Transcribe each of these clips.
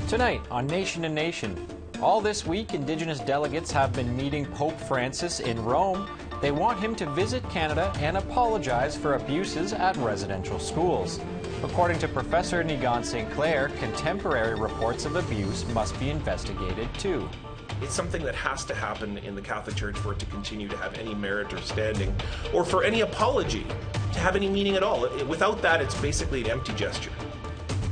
Tonight on Nation to Nation, all this week Indigenous delegates have been meeting Pope Francis in Rome. They want him to visit Canada and apologize for abuses at residential schools. According to Professor Niigaan Sinclair, contemporary reports of abuse must be investigated too. It's something that has to happen in the Catholic Church for it to continue to have any merit or standing, or for any apology to have any meaning at all. Without that, it's basically an empty gesture.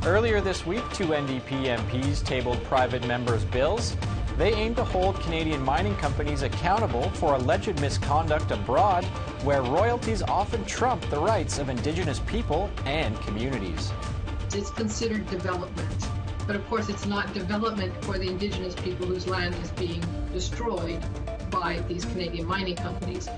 Earlier this week, two NDP MPs tabled private members' bills. They aim to hold Canadian mining companies accountable for alleged misconduct abroad, where royalties often trump the rights of Indigenous people and communities. It's considered development, but of course it's not development for the Indigenous people whose land is being destroyed by these Canadian mining companies.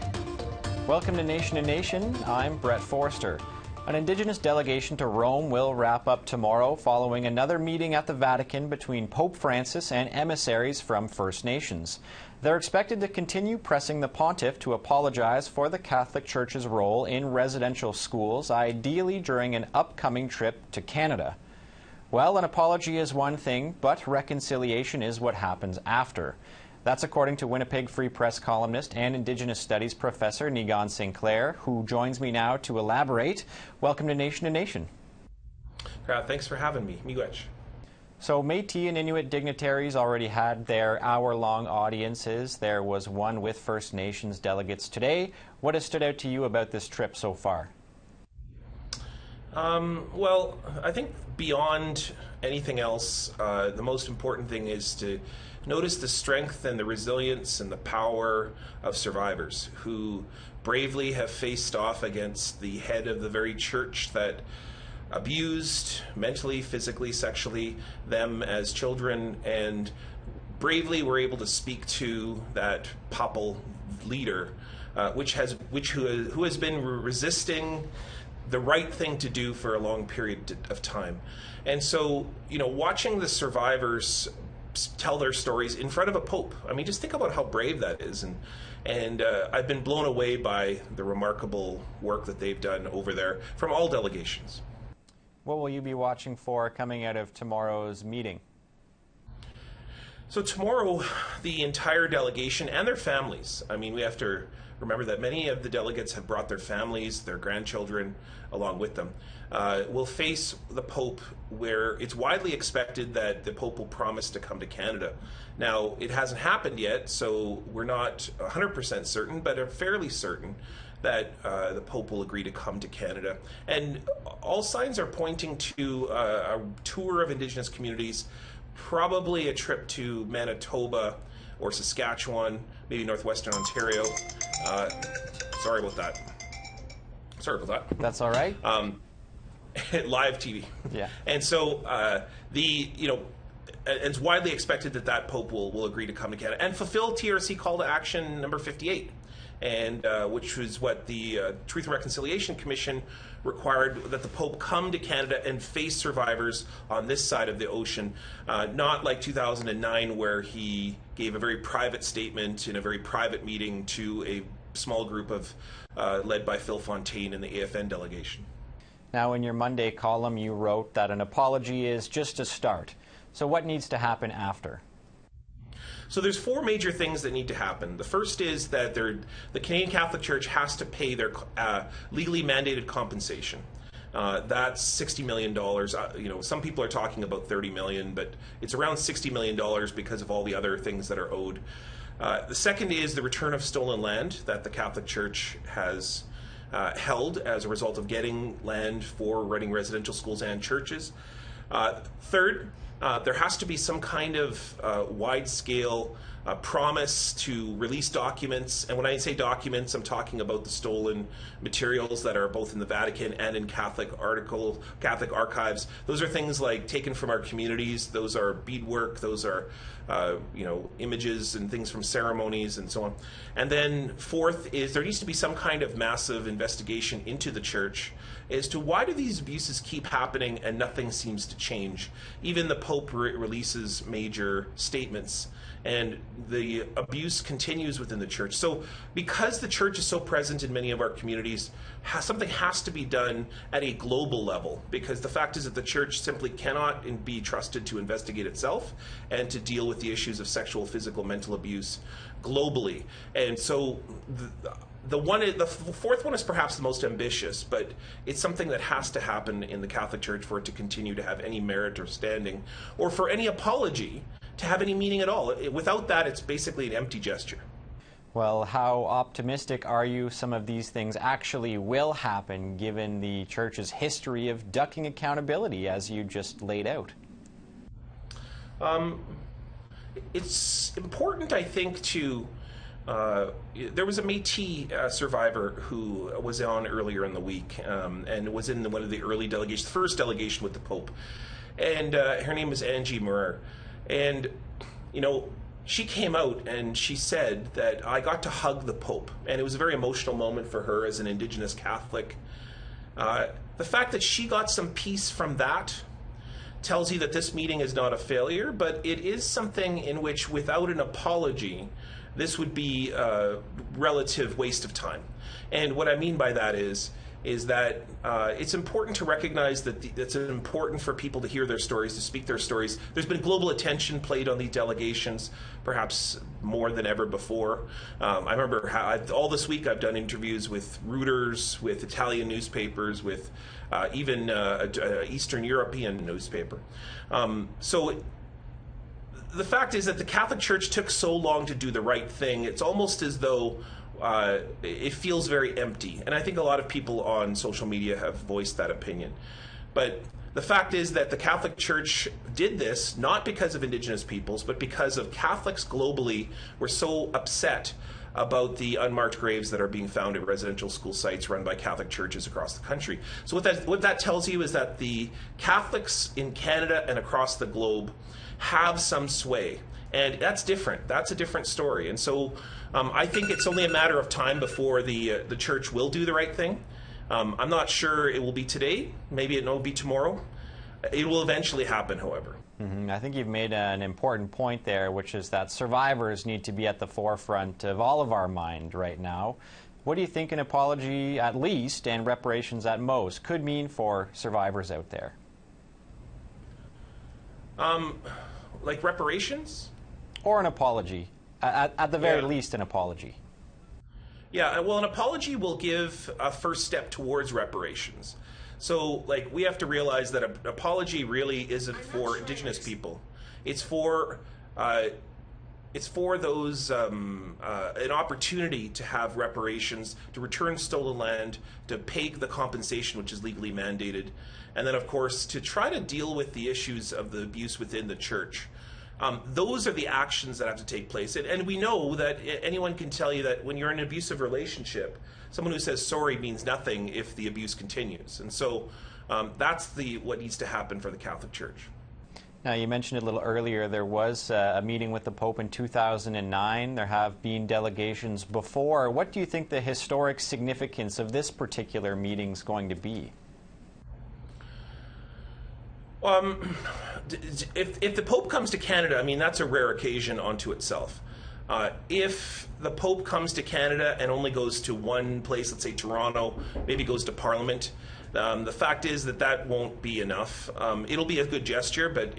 Welcome to Nation, I'm Brett Forster. An Indigenous delegation to Rome will wrap up tomorrow following another meeting at the Vatican between Pope Francis and emissaries from First Nations. They're expected to continue pressing the pontiff to apologize for the Catholic Church's role in residential schools, ideally during an upcoming trip to Canada. Well, an apology is one thing, but reconciliation is what happens after. That's according to Winnipeg Free Press columnist and Indigenous Studies professor Niigaan Sinclair, who joins me now to elaborate. Welcome to Nation. Thanks for having me. Miigwech. So Métis and Inuit dignitaries already had their hour-long audiences. There was one with First Nations delegates today. What has stood out to you about this trip so far? Well, I think beyond anything else, the most important thing is to notice the strength and the resilience and the power of survivors who bravely have faced off against the head of the very church that abused mentally, physically, sexually them as children, and bravely were able to speak to that Papal leader, who has been resisting the right thing to do for a long period of time. And so, watching the survivors tell their stories in front of a pope, I mean, just think about how brave that is. And I've been blown away by the remarkable work that they've done over there from all delegations. What will you be watching for coming out of tomorrow's meeting? So tomorrow, the entire delegation and their families, I mean, we have to remember that many of the delegates have brought their families, their grandchildren along with them, will face the Pope, where it's widely expected that the Pope will promise to come to Canada. Now, it hasn't happened yet, so we're not 100% certain, but are fairly certain that the Pope will agree to come to Canada. And all signs are pointing to a tour of Indigenous communities, probably a trip to Manitoba or Saskatchewan, maybe northwestern Ontario. Sorry about that. That's all right. Live TV. Yeah. And so it's widely expected that Pope will agree to come to Canada and fulfill TRC call to action number 58, and which was what the Truth and Reconciliation Commission required, that the Pope come to Canada and face survivors on this side of the ocean, not like 2009 where he gave a very private statement in a very private meeting to a small group of led by Phil Fontaine and the AFN delegation. Now, in your Monday column, you wrote that an apology is just a start. So what needs to happen after? So there's four major things that need to happen. The first is that the Canadian Catholic Church has to pay their legally mandated compensation. That's $60 million. Some people are talking about $30 million, but it's around $60 million because of all the other things that are owed. The second is the return of stolen land that the Catholic Church has held as a result of getting land for running residential schools and churches. Third, there has to be some kind of wide-scale promise to release documents. And when I say documents, I'm talking about the stolen materials that are both in the Vatican and in Catholic archives. Those are things like taken from our communities. Those are beadwork. Those are images and things from ceremonies and so on. And then fourth is there needs to be some kind of massive investigation into the church as to why do these abuses keep happening and nothing seems to change. Even the Pope releases major statements, and the abuse continues within the church. So because the church is so present in many of our communities, something has to be done at a global level, because the fact is that the church simply cannot be trusted to investigate itself and to deal with the issues of sexual, physical, mental abuse globally. And so the fourth one is perhaps the most ambitious, but it's something that has to happen in the Catholic Church for it to continue to have any merit or standing, or for any apology to have any meaning at all. Without that, it's basically an empty gesture. Well, how optimistic are you some of these things actually will happen, given the Church's history of ducking accountability, as you just laid out? It's important, I think, to... there was a Métis survivor who was on earlier in the week and was in one of the early delegations, the first delegation with the Pope. And her name is Angie Muir. And, you know, she came out and she said that I got to hug the Pope. And it was a very emotional moment for her as an Indigenous Catholic. The fact that she got some peace from that tells you that this meeting is not a failure, but it is something in which, without an apology, this would be a relative waste of time. And what I mean by that is that it's important to recognize that it's important for people to hear their stories, to speak their stories. There's been global attention played on these delegations, perhaps more than ever before. I remember all this week I've done interviews with Reuters, with Italian newspapers, with even Eastern European newspaper. So the fact is that the Catholic Church took so long to do the right thing, it's almost as though it feels very empty. And I think a lot of people on social media have voiced that opinion. But the fact is that the Catholic Church did this not because of Indigenous peoples, but because of Catholics globally were so upset about the unmarked graves that are being found at residential school sites run by Catholic churches across the country. So what that tells you is that the Catholics in Canada and across the globe have some sway. And that's different. That's a different story. And so I think it's only a matter of time before the church will do the right thing. I'm not sure it will be today. Maybe it will be tomorrow. It will eventually happen, however. I think you've made an important point there, which is that survivors need to be at the forefront of all of our mind right now. What do you think an apology at least and reparations at most could mean for survivors out there? Like reparations? Or an apology. At the very least, an apology. Yeah, well, an apology will give a first step towards reparations. So, like, we have to realize that an apology really isn't for Indigenous people. It's for those an opportunity to have reparations, to return stolen land, to pay the compensation which is legally mandated, and then, of course, to try to deal with the issues of the abuse within the church. Those are the actions that have to take place. And we know that anyone can tell you that when you're in an abusive relationship, someone who says sorry means nothing if the abuse continues. And so that's what needs to happen for the Catholic Church. Now, you mentioned a little earlier there was a meeting with the Pope in 2009. There have been delegations before. What do you think the historic significance of this particular meeting is going to be? If the Pope comes to Canada, I mean, that's a rare occasion unto itself. If the Pope comes to Canada and only goes to one place, let's say Toronto, maybe goes to Parliament, the fact is that won't be enough. It'll be a good gesture, but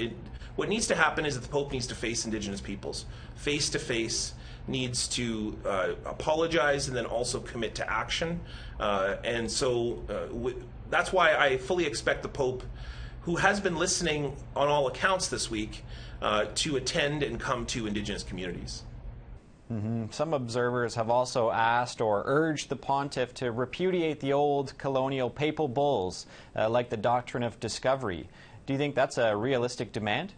what needs to happen is that the Pope needs to face Indigenous peoples face to face, needs to apologize and then also commit to action. And so that's why I fully expect the Pope, who has been listening on all accounts this week, to attend and come to Indigenous communities. Some observers have also asked or urged the pontiff to repudiate the old colonial papal bulls, like the doctrine of discovery. Do you think that's a realistic demand?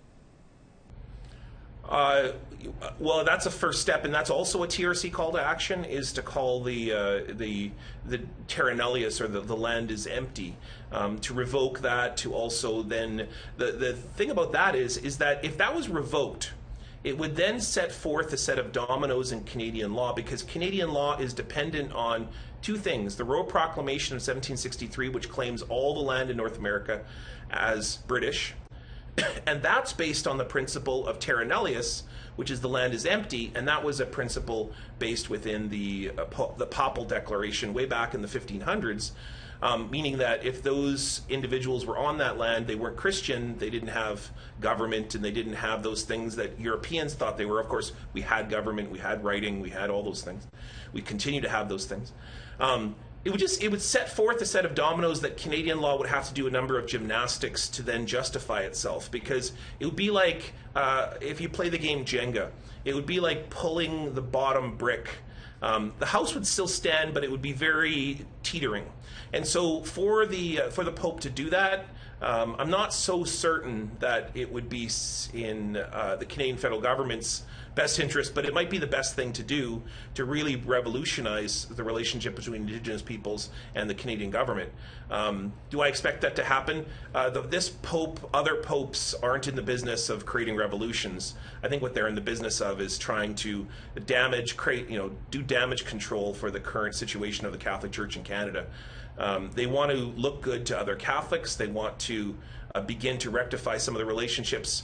Well, that's a first step, and that's also a TRC call to action, is to call the terra nullius, or the land is empty, to revoke that, to also then, the thing about that is that if that was revoked, it would then set forth a set of dominoes in Canadian law, because Canadian law is dependent on two things: the Royal Proclamation of 1763, which claims all the land in North America as British, And that's based on the principle of terra nullius, which is the land is empty, and that was a principle based within the Papal Declaration way back in the 1500s, meaning that if those individuals were on that land, they weren't Christian, they didn't have government, and they didn't have those things that Europeans thought they were. Of course, we had government, we had writing, we had all those things. We continue to have those things. It would set forth a set of dominoes that Canadian law would have to do a number of gymnastics to then justify itself, because it would be like if you play the game Jenga, it would be like pulling the bottom brick. The house would still stand, but it would be very teetering. And so for the Pope to do that, I'm not so certain that it would be in the Canadian federal government's best interest, but it might be the best thing to do to really revolutionize the relationship between Indigenous peoples and the Canadian government. Do I expect that to happen? This Pope, other popes aren't in the business of creating revolutions. I think what they're in the business of is trying to do damage control for the current situation of the Catholic Church in Canada. They want to look good to other Catholics. They want to begin to rectify some of the relationships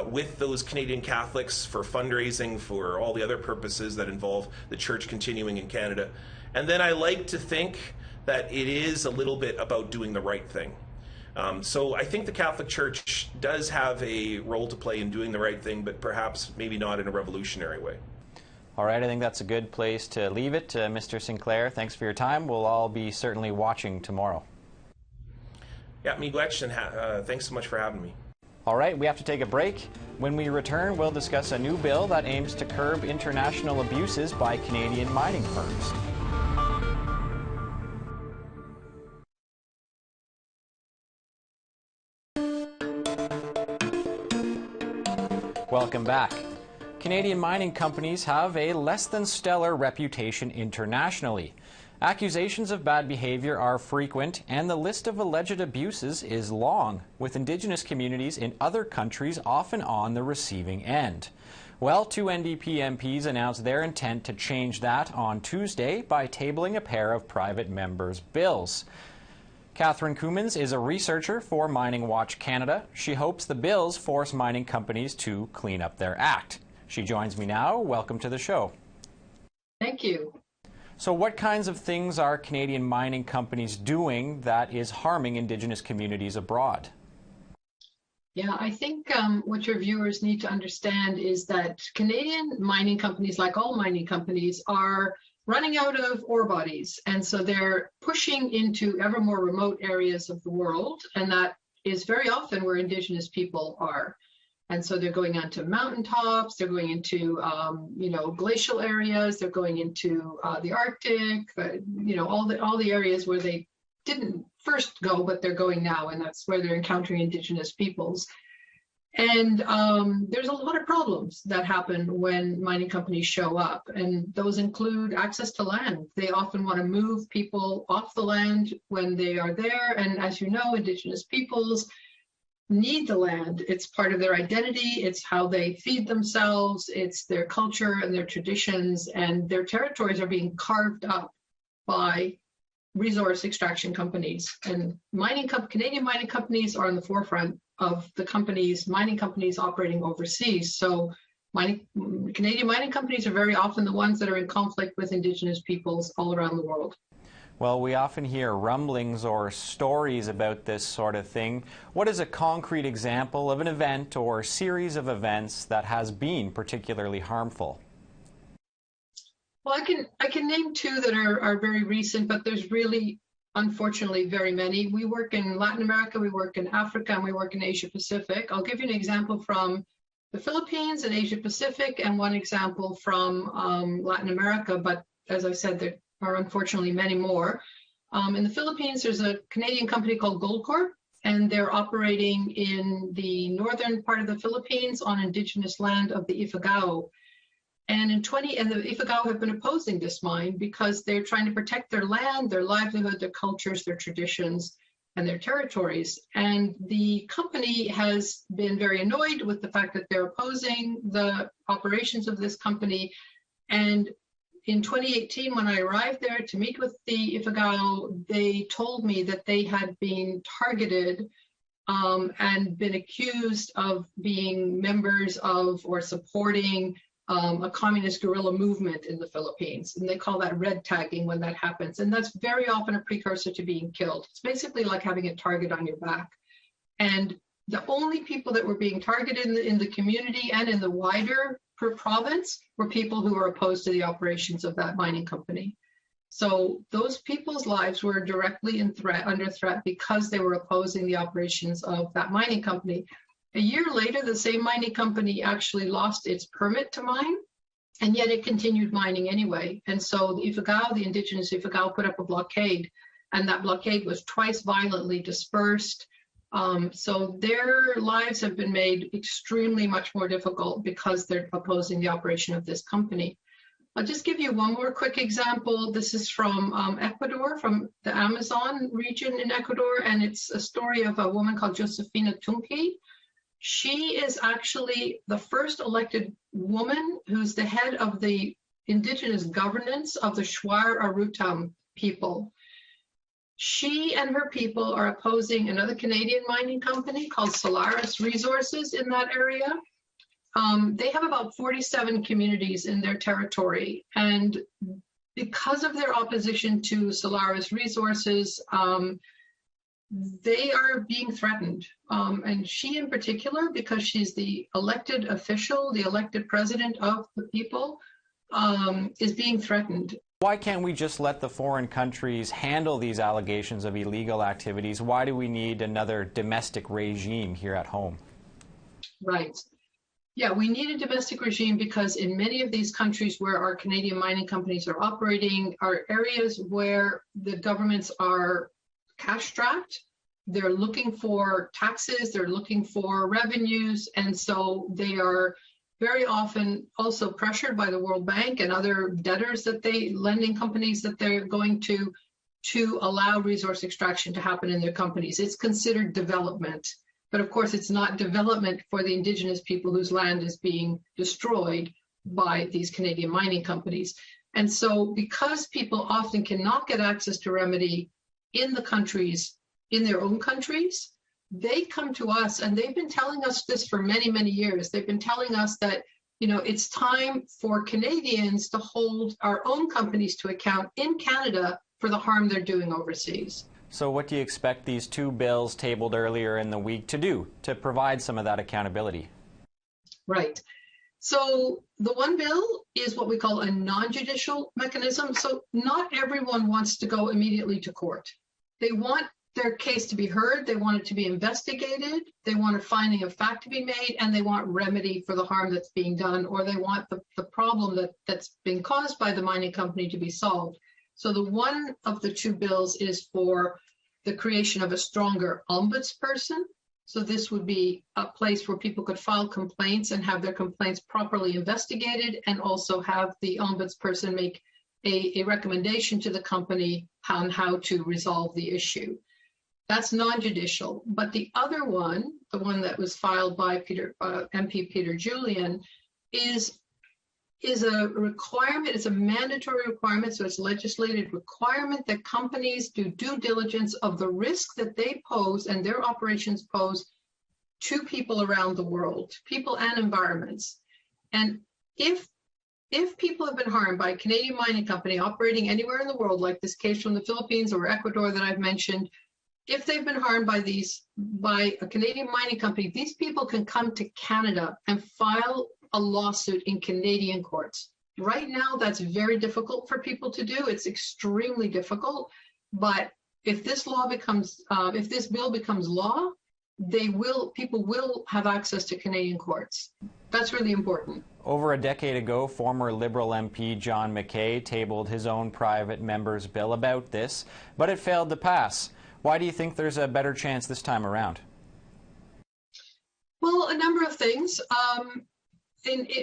with those Canadian Catholics for fundraising, for all the other purposes that involve the church continuing in Canada. And then I like to think that it is a little bit about doing the right thing. So I think the Catholic Church does have a role to play in doing the right thing, but perhaps maybe not in a revolutionary way. All right, I think that's a good place to leave it. Mr. Sinclair, thanks for your time. We'll all be certainly watching tomorrow. Yeah, miigwech, and thanks so much for having me. All right, we have to take a break. When we return, we'll discuss a new bill that aims to curb international abuses by Canadian mining firms. Welcome back. Canadian mining companies have a less than stellar reputation internationally. Accusations of bad behavior are frequent, and the list of alleged abuses is long, with Indigenous communities in other countries often on the receiving end. Well, two NDP MPs announced their intent to change that on Tuesday by tabling a pair of private members' bills. Catherine Coumans is a researcher for Mining Watch Canada. She hopes the bills force mining companies to clean up their act. She joins me now. Welcome to the show. Thank you. So what kinds of things are Canadian mining companies doing that is harming Indigenous communities abroad? Yeah, I think what your viewers need to understand is that Canadian mining companies, like all mining companies, are running out of ore bodies. And so they're pushing into ever more remote areas of the world. And that is very often where Indigenous people are. And so they're going onto mountaintops, they're going into, glacial areas, they're going into the Arctic, all the areas where they didn't first go, but they're going now, and that's where they're encountering Indigenous peoples. And there's a lot of problems that happen when mining companies show up, and those include access to land. They often want to move people off the land when they are there, and as you know, Indigenous peoples need the land. It's part of their identity. It's how they feed themselves. It's their culture and their traditions, and their territories are being carved up by resource extraction companies. And Canadian mining companies are on the forefront of the mining companies operating overseas. So Canadian mining companies are very often the ones that are in conflict with Indigenous peoples all around the world. Well, we often hear rumblings or stories about this sort of thing. What is a concrete example of an event or series of events that has been particularly harmful? Well, I can name two that are very recent, but there's really, unfortunately, very many. We work in Latin America, we work in Africa, and we work in Asia Pacific. I'll give you an example from the Philippines and Asia Pacific, and one example from Latin America, but as I said, there are unfortunately many more. In the Philippines, there's a Canadian company called Goldcorp, and they're operating in the northern part of the Philippines on Indigenous land of the Ifugao. And the Ifugao have been opposing this mine because they're trying to protect their land, their livelihood, their cultures, their traditions, and their territories. And the company has been very annoyed with the fact that they're opposing the operations of this company. And in 2018, when I arrived there to meet with the Ifugao, they told me that they had been targeted and been accused of being members of or supporting a communist guerrilla movement in the Philippines. And they call that red tagging when that happens. And that's very often a precursor to being killed. It's basically like having a target on your back. And the only people that were being targeted in the community and in the wider province were people who were opposed to the operations of that mining company. So those people's lives were directly under threat because they were opposing the operations of that mining company. A year later, the same mining company actually lost its permit to mine, and yet it continued mining anyway. And so the Ifugao, the indigenous Ifugao, put up a blockade, and that blockade was twice violently dispersed. So their lives have been made extremely much more difficult because they're opposing the operation of this company. I'll just give you one more quick example. This is from Ecuador, from the Amazon region in Ecuador, and it's a story of a woman called Josefina Tunki. She is actually the first elected woman who's the head of the indigenous governance of the Shuar Arutam people. She and her people are opposing another Canadian mining company called Solaris Resources in that area. They have about 47 communities in their territory, and because of their opposition to Solaris Resources, they are being threatened. And she in particular, because she's the elected official, the elected president of the people, is being threatened. Why can't we just let the foreign countries handle these allegations of illegal activities? Why do we need another domestic regime here at home? Right. Yeah, we need a domestic regime because in many of these countries where our Canadian mining companies are operating are areas where the governments are cash-strapped. They're looking for taxes, they're looking for revenues, and so they are very often also pressured by the World Bank and other debtors lending companies that they're going to allow resource extraction to happen in their companies. It's considered development. But of course, it's not development for the indigenous people whose land is being destroyed by these Canadian mining companies. And so because people often cannot get access to remedy in the countries, in their own countries, they come to us, and they've been telling us this for many, many years. They've been telling us that, it's time for Canadians to hold our own companies to account in Canada for the harm they're doing overseas. So what do you expect these two bills tabled earlier in the week to do to provide some of that accountability? Right. So the one bill is what we call a non-judicial mechanism. So not everyone wants to go immediately to court. They want their case to be heard. They want it to be investigated. They want a finding of fact to be made, and they want remedy for the harm that's being done, or they want the problem that's been caused by the mining company to be solved. So the one of the two bills is for the creation of a stronger ombudsperson. So this would be a place where people could file complaints and have their complaints properly investigated, and also have the ombudsperson make a recommendation to the company on how to resolve the issue. That's non-judicial. But the other one, the one that was filed by MP Peter Julian, is a requirement, it's a mandatory requirement, so it's a legislated requirement that companies do due diligence of the risk that they pose and their operations pose to people around the world, people and environments. And if people have been harmed by a Canadian mining company operating anywhere in the world, like this case from the Philippines or Ecuador that I've mentioned, if they've been harmed by a Canadian mining company, these people can come to Canada and file a lawsuit in Canadian courts. Right now, that's very difficult for people to do. It's extremely difficult. But if this bill becomes law, people will have access to Canadian courts. That's really important. Over a decade ago, former Liberal MP John McKay tabled his own private member's bill about this, but it failed to pass. Why do you think there's a better chance this time around? Well, a number of things.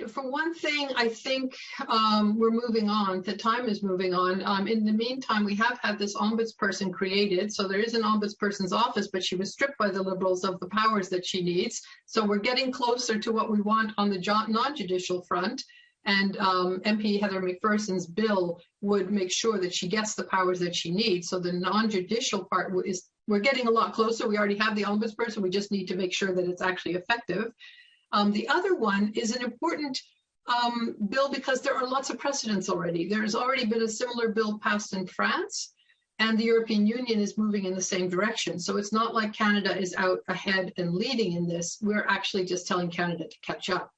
For one thing, I think we're moving on. The time is moving on. In the meantime, we have had this ombudsperson created. So there is an ombudsperson's office, but she was stripped by the Liberals of the powers that she needs. So we're getting closer to what we want on the non-judicial front. And MP Heather McPherson's bill would make sure that she gets the powers that she needs. So the non-judicial part is, we're getting a lot closer. We already have the ombudsperson. We just need to make sure that it's actually effective. The other one is an important bill because there are lots of precedents already. There's already been a similar bill passed in France, and the European Union is moving in the same direction. So it's not like Canada is out ahead and leading in this. We're actually just telling Canada to catch up.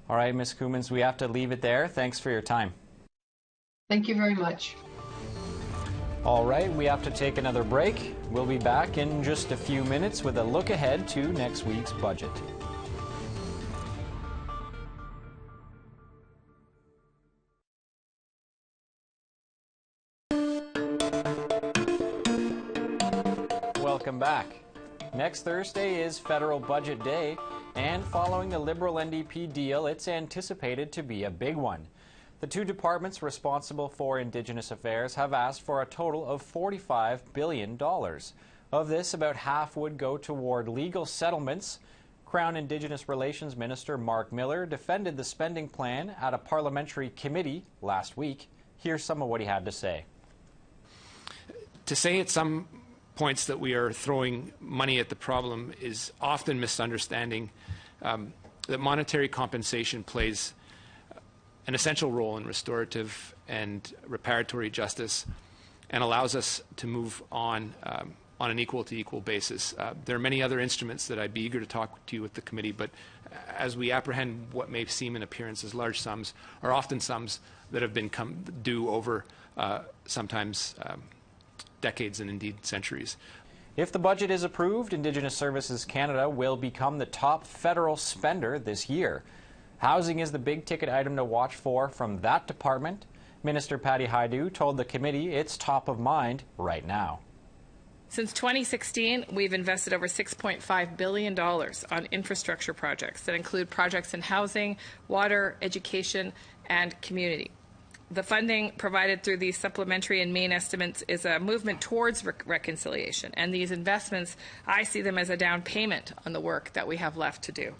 All right, Ms. Coumans, we have to leave it there. Thanks for your time. Thank you very much. All right, we have to take another break. We'll be back in just a few minutes with a look ahead to next week's budget. Welcome back. Next Thursday is Federal Budget Day, and following the Liberal NDP deal, it's anticipated to be a big one. The two departments responsible for Indigenous affairs have asked for a total of $45 billion. Of this, about half would go toward legal settlements. Crown Indigenous Relations Minister Mark Miller defended the spending plan at a parliamentary committee last week. Here's some of what he had to say. To say at some points that we are throwing money at the problem is often misunderstanding that monetary compensation plays an essential role in restorative and reparatory justice and allows us to move on an equal-to-equal basis. There are many other instruments that I'd be eager to talk to you with the committee, but as we apprehend what may seem in appearance as large sums, are often sums that have been due over sometimes decades and indeed centuries. If the budget is approved, Indigenous Services Canada will become the top federal spender this year. Housing is the big-ticket item to watch for from that department. Minister Patty Hajdu told the committee it's top of mind right now. Since 2016, we've invested over $6.5 billion on infrastructure projects that include projects in housing, water, education, and community. The funding provided through these supplementary and main estimates is a movement towards reconciliation, and these investments, I see them as a down payment on the work that we have left to do.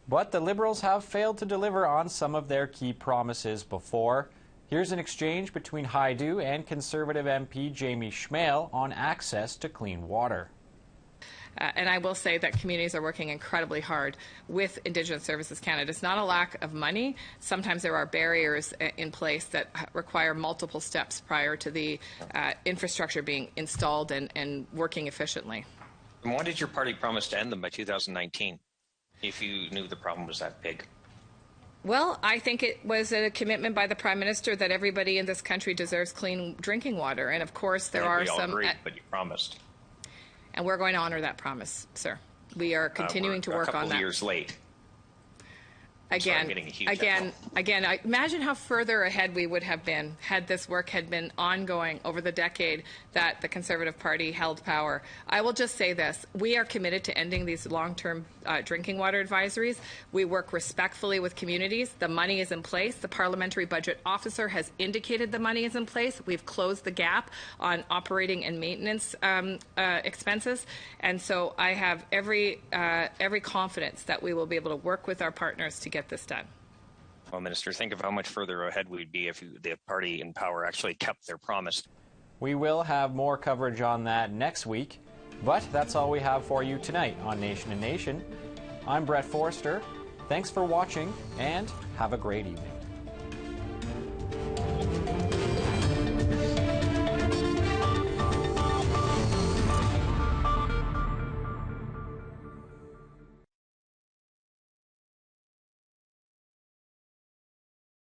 But the Liberals have failed to deliver on some of their key promises before. Here's an exchange between Hajdu and Conservative MP Jamie Schmale on access to clean water. And I will say that communities are working incredibly hard with Indigenous Services Canada. It's not a lack of money. Sometimes there are barriers in place that require multiple steps prior to the infrastructure being installed and working efficiently. And why did your party promise to end them by 2019 if you knew the problem was that big? Well, I think it was a commitment by the Prime Minister that everybody in this country deserves clean drinking water. And of course, there are some. Agreed, but you promised. And we're going to honor that promise, sir. We are continuing to work on that. A couple years late. Again, imagine how further ahead we would have been had this work had been ongoing over the decade that the Conservative Party held power. I will just say this. We are committed to ending these long-term drinking water advisories. We work respectfully with communities. The money is in place. The Parliamentary Budget Officer has indicated the money is in place. We've closed the gap on operating and maintenance expenses. And so I have every confidence that we will be able to work with our partners to get this done. Well, Minister, think of how much further ahead we'd be if the party in power actually kept their promise. We will have more coverage on that next week, but that's all we have for you tonight on Nation and Nation. I'm Brett Forster. Thanks for watching, and have a great evening.